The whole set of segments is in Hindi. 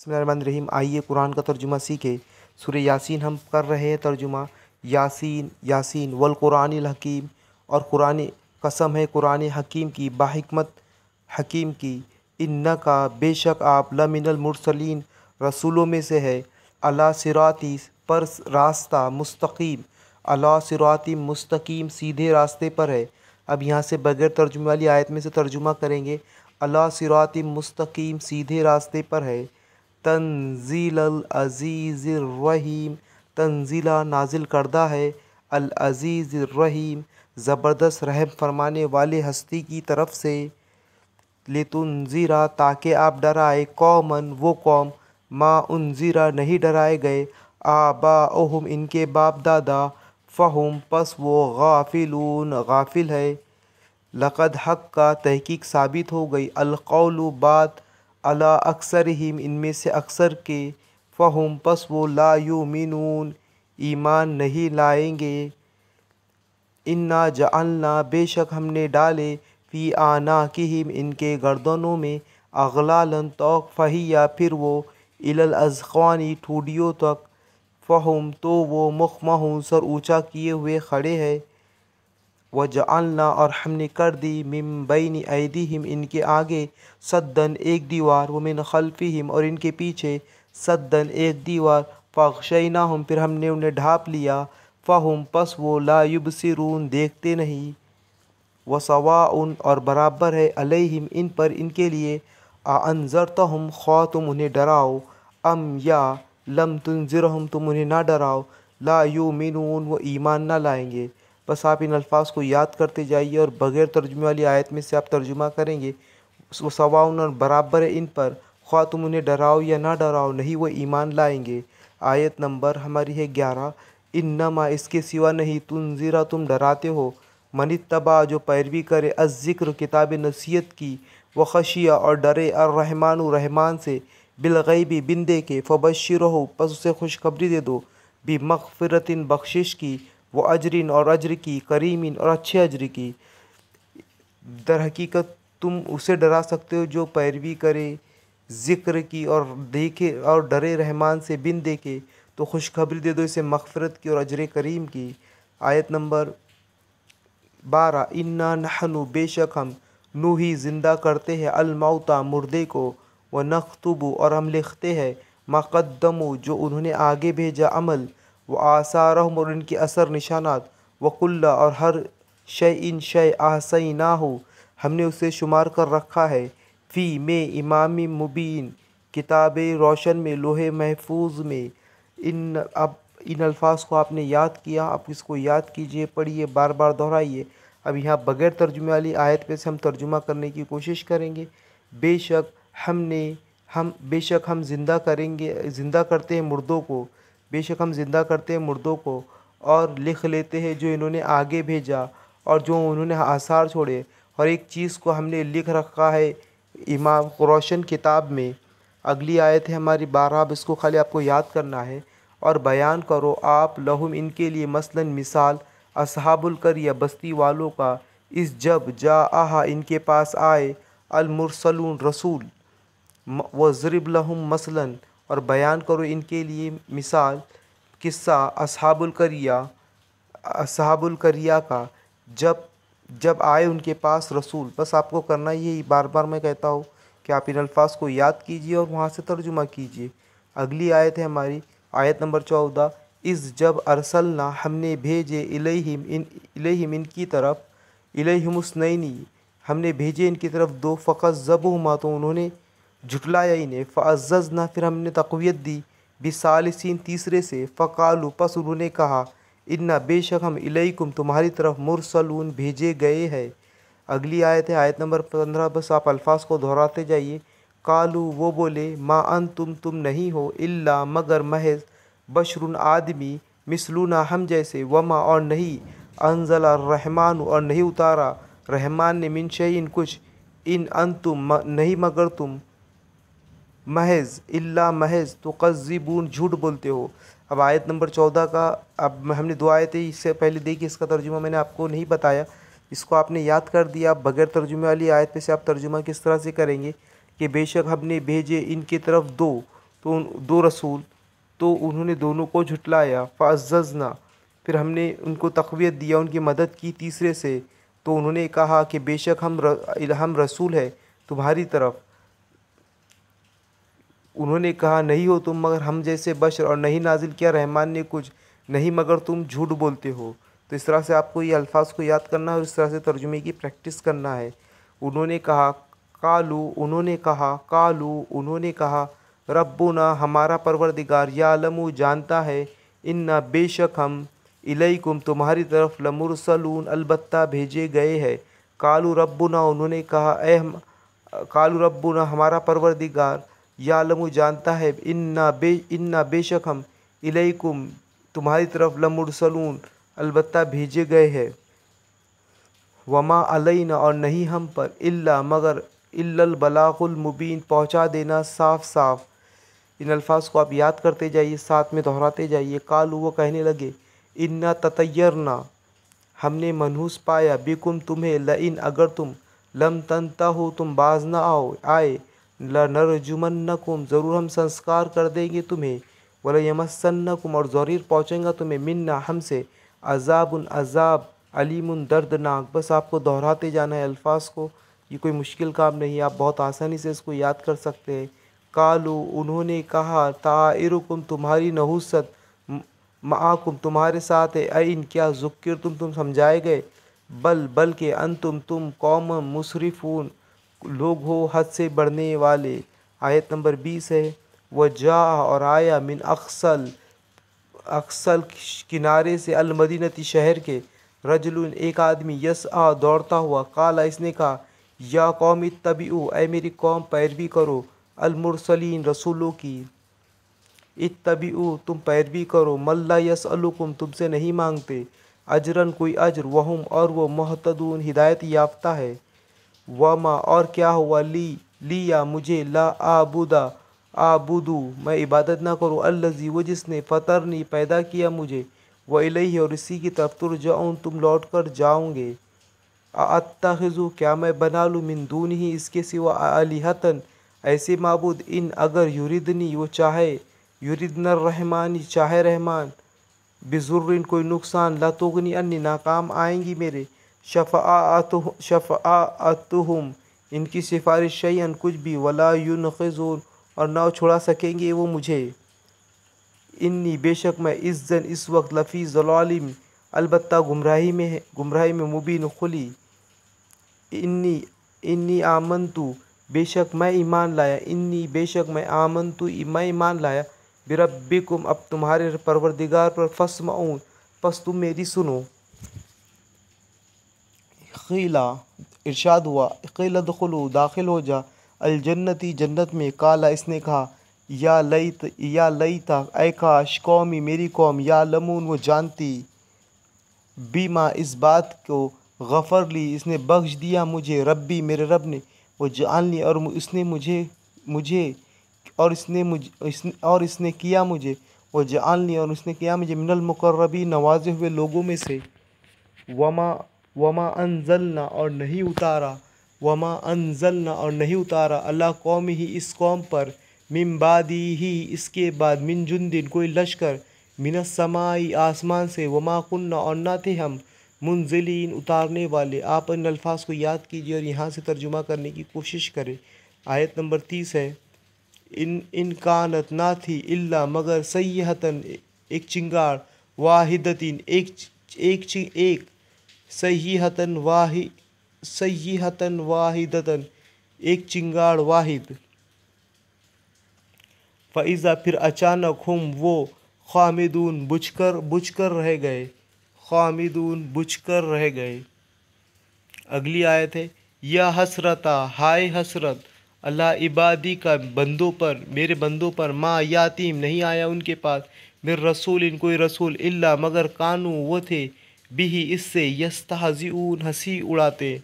बिस्मिल्लाहिर्रहमानिर्रहीम। आइए कुरान का तर्जुमा सीखे। सूरह यासीन हम कर रहे हैं तर्जुमा। यासीन यासीन वल कुरानिल हकीम, और कुरान कसम है कुरान हकीम की, बाहिकमत हकीम की। इन्नका बेशक आप लमिनल मुरसलीन रसूलों में से है। अला सिराती पर रास्ता मुस्तकीम, अला सिराती मुस्तकीम सीधे रास्ते पर है। अब यहाँ से बगैर तर्जुमे वाली आयत में से तर्जुमा करेंगे। अला सिराती मुस्तकीम सीधे रास्ते पर है। तंजील अज़ीज़िर रहीम, तंजीला नाजिल करदा है, अल अज़ीज़िर रहीम ज़बरदस्त रहम फरमाने वाले हस्ती की तरफ से। लितुनज़िरा ताकि आप डराए, कौमन वो कौम, मा उनज़िरा नहीं डराए गए, आबाओहुम इनके बाप दादा, फ़हुम पस वो गाफिलून गाफिल है। लक़द हक़ का तहकीक साबित हो गई, अलक़ौलु बात, अला अक्सरहिम इनमें से अक्सर के, फ़हुम पस वो ला युमिनून ईमान नहीं लाएंगे। इन्ना जअलना बेशक हमने डाले, फ़ी आनाकिहिम इनके गर्दनों में, अगलालन तौक, फ़हिया फिर वो, इलल अज़क़ानी ठूडियों तक, फ़हुम तो वो मुखमहून सर ऊँचा किए हुए खड़े हैं। वजअलना और हमने कर दी, मिन बैनि ऐदीहिम इनके आगे, सद्दन एक दीवार, व मिन खल्फ़िहिम और इनके पीछे, सद्दन एक दीवार, फ़अग़शयनाहुम फिर हमने उन्हें ढाँप लिया, फ़हुम पस वो ला युबसिरून देखते नहीं। वसवाउन और बराबर है, अलैहिम इन पर इनके लिए, अअन्ज़रतहुम ख्वा तुम उन्हें डराओ, अम या लम तुनज़िरहुम तुम उन्हें ना डराओ, ला युमिनून वो ईमान ना लाएंगे। बस आप इन अल्फाज को याद करते जाइए और बग़ैर तर्जुमे वाली आयत में से आप तर्जुमा करेंगे। वो सवाउन और बराबर है इन पर, ख्वा तुम उन्हें डराओ या ना डराओ, नहीं वो ईमान लाएंगे। आयत नंबर हमारी है 11। इन्नमा इसके सिवा नहीं, तुनज़िरा तुम डराते हो, मनित्तबा जो पैरवी करे, अज़्ज़िक्र किताब नसीहत की, व खशिया और डरे, अर्रहमानु रहमान से, बिलग़ैबी बिन देखे, फ़बश्शिरहु पस उसे खुशखबरी दे दो, बिमग़फ़िरतिन बख्शिश की, व अजरिन और अज्र की, करीमिन और अच्छे अज्र की। दर हकीकत तुम उसे डरा सकते हो जो पैरवी करे ज़िक्र की और देखे और डरे रहमान से बिन देखे, तो खुशखबरी दे दो इसे मग़फ़िरत की और अज्र करीम की। आयत नंबर 12। इन्ना नहनु बेशक हम, नूही ज़िंदा करते हैं, अलमौता मुर्दे को, व नख्तुबु और हम लिखते हैं, मक़द्दमु जो उन्होंने आगे भेजा अमल, व आसारहुम और इनके असर निशानात, व कुल्ला और हर शैइन शै, अहसैनाहु हमने उसे शुमार कर रखा है, फ़ी में इमाम मुबीन किताब रोशन में, लोहे महफूज में। अब इन अल्फाज को आपने याद किया, आप इसको याद कीजिए, पढ़िए, बार बार दोहराइए। अब यहाँ बग़ैर तर्जुमे वाली आयत पे से हम तर्जुमा करने की कोशिश करेंगे। बेशक हम ज़िंदा करेंगे, ज़िंदा करते हैं मुर्दों को, बेशक हम ज़िंदा करते हैं मुर्दों को, और लिख लेते हैं जो इन्होंने आगे भेजा और जो उन्होंने आसार छोड़े, और एक चीज़ को हमने लिख रखा है इमाम रोशन किताब में। अगली आयत है हमारी 12। अब इसको खाली आपको याद करना है। और बयान करो आप लहुम इनके लिए, मसलन मिसाल, असहाबुल करिया बस्ती वालों का, इस जब जा आहा इनके पास आए, अल मुरसलून रसूल, वज़रिब लहुम मसलन और बयान करो इनके लिए मिसाल, किस्सा असहाबुल करिया का, जब आए उनके पास रसूल। बस आपको करना यही, बार बार मैं कहता हूँ कि आप इन अल्फाज को याद कीजिए और वहाँ से तर्जुमा कीजिए। अगली आयत है हमारी आयत नंबर 14। इस जब अरसलना हमने भेजे, इलैहिम इनकी तरफ, इलैहिमुस्नैनी हमने भेजे इनकी तरफ दो, फ़क़ज़्ज़बूहुमा तो उन्होंने झुटलाया इन्हें, फ़अज़्ज़ज़ना फिर हमने तक़वियत दी, बिसालिसीन तीसरे से, फ़क़ालू पस उन्होंने कहा, इन्ना बेशक हम, इलैकुम तुम्हारी तरफ, मुरसलून भेजे गए हैं। अगली आयत है आयत नंबर 15। बस आप अल्फाज को दोहराते जाइए। कालू वो बोले, मा तुम नहीं हो, इल्ला मगर महज, बशरुन आदमी, मिसलूना हम जैसे, वमा और नहीं, अनज़ला रहमान और नहीं उतारा रहमान ने, मिन शैइन कुछ, इन अंतुम नहीं मगर तुम, महज इल्ला महज, तुकज़्ज़िबून झूठ बोलते हो। अब आयत नंबर 14 का, अब हमने 2 आयतें इससे पहले देखी, इसका तर्जुमा मैंने आपको नहीं बताया, इसको आपने याद कर दिया। अब बगैर तर्जुमे वाली आयत पे से आप तर्जुमा किस तरह से करेंगे कि बेशक हमने भेजे इनकी तरफ दो, दो रसूल, तो उन्होंने दोनों को झुटलाया। फ़अज़्ज़ज़ना, फिर हमने उनको तक़वियत दिया, उनकी मदद की तीसरे से। तो उन्होंने कहा कि बेशक हम रसूल है तुम्हारी तरफ। उन्होंने कहा नहीं हो तुम मगर हम जैसे बशर, और नहीं नाजिल किया रहमान ने कुछ, नहीं मगर तुम झूठ बोलते हो। तो इस तरह से आपको ये अल्फाज को याद करना है और इस तरह से तर्जुमे की प्रैक्टिस करना है। उन्होंने कहा उन्होंने कहा रब्बुना, हमारा परवरदिगार, यालमु, जानता है, इन्ना, बेशक हम, इलैकुम, तुम्हारी तरफ, लमुरसलून, अलबत्ता भेजे गए हैं। कालू रब्बुना, उन्होंने कहा कालू रब्बुना, हमारा परवरदिगार, यालमु, जानता है, इन्ना बेशक हम, इलैकुम, तुम्हारी तरफ, लमुरसलून, अलबत्ता भेजे गए हैं। वमा अलैना, और नहीं हम पर, इल्ला, मगर, इल्लल बलागुल मुबीन, पहुँचा देना साफ साफ। इन अल्फाज को आप याद करते जाइए, साथ में दोहराते जाइए। कालू, वो कहने लगे, इन्ना ततय्यरना, हमने मनहूस पाया, बिकुम, तुम्हें, लइन, अगर तुम, लम तंतहु, तुम बाज न आए, लनरजुमन्नकुम, ज़रूर हम संस्कार कर देंगे तुम्हें, वलयमस्सन्नकुम, और ज़रूर पहुँचेगा तुम्हें, मिन्ना, हमसे, अज़ाबुन, अज़ाब, अलीमुन, दर्दनाक। बस आपको दोहराते जाना है अल्फाज को, ये कोई मुश्किल काम नहीं है, आप बहुत आसानी से इसको याद कर सकते हैं। कालू, उन्होंने कहा, ताइरुकुम, तुम्हारी नहुसत, माकुम, तुम्हारे साथ है, ऐन, क्या, ज़ुक्किर, तुम समझाए गए, बल के, अंतुम, तुम, कौम मुसरिफून, लोग हो हद से बढ़ने वाले। आयत नंबर 20 है। वजा, और आया, मिन अक्सल, अक्सल किनारे से, अल मदीनती, शहर के, रजुलुन, एक आदमी, यस आ, दौड़ता हुआ, काला, इसने कहा, या कौम इत्तबिउ, ऐ मेरी कौम, पैरवी करो, अल मुरसलीन, रसूलों की, इत्तबिउ, तुम पैरवी करो, मल्ला यसअलुकुम, तुमसे नहीं मांगते, अजरन, कोई अजर, वहुम, और वो, मोहतदून, हिदायत याफ्ता है। वमा, और क्या हुआ, लिया, मुझे, ला आबुदू, मैं इबादत ना करूँ, अल्लज़ी, वो जिसने, फ़तरनी, पैदा किया मुझे, व इलैहि, और इसी की तरफ, तुरजऊन, तुम लौट कर जाओगे। अत्तखिज़ु, क्या मैं बना लूँ, मिन दूनिही, इसके सिवा, आलिहतन, ऐसे माबूद, इन, अगर, युरिदनी, वो चाहे, युरिदनर रहमानी, चाहे रहमान, बिजुर्रिन, कोई नुकसान, ला तुगनी अन्नी, नाकाम आएंगी मेरे, शफ़ाअतुहुम, इनकी सिफारिश, शैअन, कुछ भी, वला युनक़िज़ून, और ना छुड़ा सकेंगे वो मुझे। इन्नी, बेशक मैं, इज़्ज़न, इस वक्त, लफ़ी ज़लालिम, अलबत्ता गुमराही में है, गुमराही में, मुबीन, खुली। इन्नी आमनतु, बेशक मैं ईमान लाया, इन्नी, बेशक मैं, आमनतु, मैं ईमान लाया, बिरब्बिकुम, अब तुम्हारे परवरदिगार पर, फस्मऊन, बस तुम मेरी सुनो। क़ीला, इरशाद हुआ, क़ील दुख़ुलू, दाखिल हो जा, अल जन्नती, जन्नत में। काला, इसने कहा, या लईता, ऐ काश, कौमी, मेरी कौम, या लमून, वो जानती, बीमा, इस बात को, गफ़र ली, इसने बख्श दिया मुझे, रब्बी, मेरे रब ने, वो जानली, और इसने मुझे और इसने किया मुझे, वो जानली, और उसने किया मुझे, मिनल मुक़र्रबीन, नवाजे हुए लोगों में से। वमा अनज़लना, और नहीं उतारा, अल्लाह कौम ही, इस कौम पर, मिन बादी ही, इसके बाद, मिन जुंदिन, कोई लश्कर, मिनस समाई, आसमान से, वमा कुन्ना, और ना थे हम, मुंजिलीन, उतारने वाले। आप इन अल्फाज को याद कीजिए और यहाँ से तर्जुमा करने की कोशिश करें। आयत नंबर 30 है। इन कानत, ना थी, इल्ला, मगर, सय्यहतन, एक चिंगार, वाहिदतिन, एक सय्यहतन वाहिदतन, एक चिंगार वाहिद। फ़इज़ा, फिर अचानक, हम, वो, खामिदून, बुझकर रह गए। अगली आयत है, या हसरता, हाय हसरत, अल्लाह इबादी का, बंदों पर, मेरे बंदों पर, माँ, यातीम, नहीं आया उनके पास, मेर रसूल, इन कोई रसूल, इल्ला, मगर, कानू, वो थे, बिही, इससे, यस्तहज़िऊन, हंसी उड़ाते।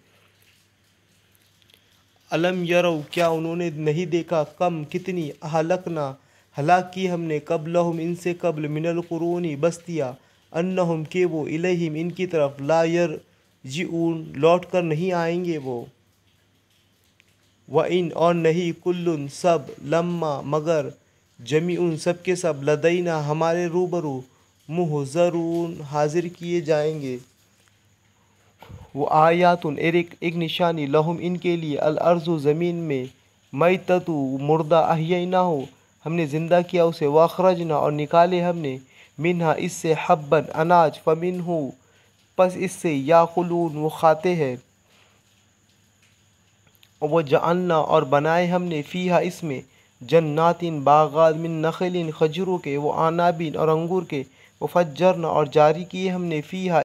अलम यरौ, क्या उन्होंने नहीं देखा, कम, कितनी, अहलकना, हलाक की हमने, कबलहुम, इनसे कबल, मिनल कुरूनी, बस्तियाँ, अन्नहुम, के वो, इलैहिम, इनकी तरफ, ला यरजिऊन, लौट कर नहीं आएंगे वो। व इन, और नहीं, कुल्लुन, सब, लम्मा, मगर, जमी उन सब के सब लदैना हमारे रूबरू मुहज़रून हाजिर किए जाएंगे। वो आयातुन एक निशानी लहुम इनके लिए अल अर्ज़ु ज़मीन में मैततु मुर्दा अहियना हो हमने ज़िंदा किया उसे वखरजना और निकाले हमने मिन्हा इससे हब्बन अनाज फ़मिन हो पस इससे याकुलून वो खाते हैं। और वो जअलना और बनाए हमने फ़ीहा इसमें जन्नातिन बागात मिन नखलिन खजूरों के वो आनाबिन और अंगूर के वो फज्जरना और जारी किए हमने फ़ीहा